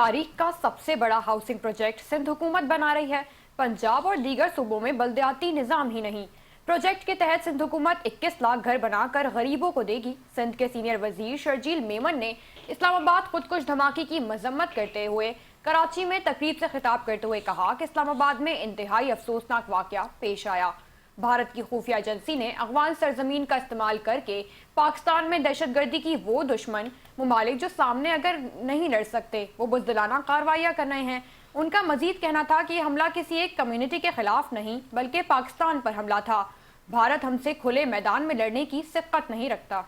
तारीख का सबसे बड़ा हाउसिंग प्रोजेक्ट सिंध हुकूमत बना रही है। पंजाब और दीगर सूबों में बल्दियाती निज़ाम ही नहीं। प्रोजेक्ट के तहत सिंध हुकूमत 21 लाख घर बनाकर गरीबों को देगी। सिंध के सीनियर वजीर शर्जील मेमन ने इस्लामाबाद खुदकुश धमाके की मजम्मत करते हुए कराची में तकरीब से खिताब करते हुए कहा कि इस्लामाबाद में इंतहाई अफसोसनाक वाक़या पेश आया। भारत की खुफिया एजेंसी ने अफगान सरजमीन का इस्तेमाल करके पाकिस्तान में दहशतगर्दी की वो दुश्मन मुमालिक जो सामने अगर नहीं लड़ सकते वो बुज़दिलाना कार्रवाइयाँ कर रहे हैं। उनका मजीद कहना था कि ये हमला किसी एक कम्युनिटी के खिलाफ नहीं बल्कि पाकिस्तान पर हमला था। भारत हमसे खुले मैदान में लड़ने की सिफ़त नहीं रखता।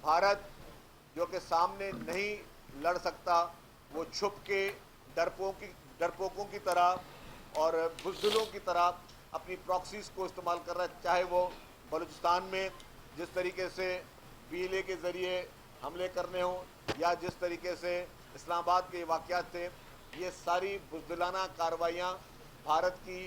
भारत जो कि सामने नहीं लड़ सकता, वो छुप के डरपोकों की तरह और बुज़दिलों की तरह अपनी प्रॉक्सीज को इस्तेमाल कर रहा है। चाहे वो बलूचिस्तान में जिस तरीके से BLA के ज़रिए हमले करने हों या जिस तरीके से इस्लामाबाद के वाक़यात थे, ये सारी बुज़दिलाना कार्रवाइयाँ भारत की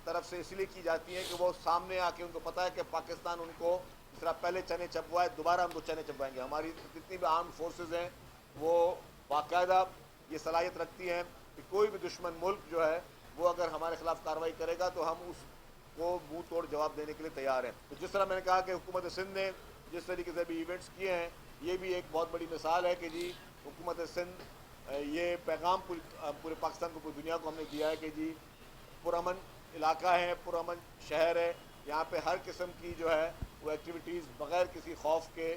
तरफ से इसलिए की जाती हैं कि वो सामने आके उनको पता है कि पाकिस्तान उनको जिस तरह पहले चने चबवाए दोबारा उनको चने चबवाएंगे। हमारी जितनी भी आर्म फोर्सेस हैं वो बाकायदा ये सलाहियत रखती हैं कि कोई भी दुश्मन मुल्क जो है वो अगर हमारे खिलाफ कार्रवाई करेगा तो हम उसको मुंह तोड़ जवाब देने के लिए तैयार हैं। तो जिस तरह मैंने कहा कि हुकूमत सिंध ने जिस तरीके से भी इवेंट्स किए हैं, ये भी एक बहुत बड़ी मिसाल है कि जी हुकूमत सिंध ये पैगाम पूरे पाकिस्तान को, पूरी दुनिया को हमने दिया है कि जी पुरअमन इलाका है, पुरअमन शहर है, यहाँ पे हर किस्म की जो है वो एक्टिविटीज़ बग़ैर किसी खौफ के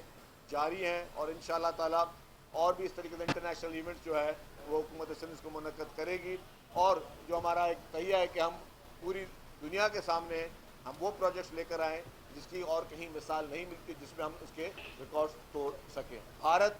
जारी हैं और इंशाअल्लाह ताला और भी इस तरीके से इंटरनेशनल इवेंट्स जो है वो हुकूमत सिंध इसको मुनक्कद करेगी। और जो हमारा एक तहिया है कि हम पूरी दुनिया के सामने हम वो प्रोजेक्ट्स लेकर आएँ जिसकी और कहीं मिसाल नहीं मिलती, जिसमें हम उसके रिकॉर्ड्स तोड़ सकें। भारत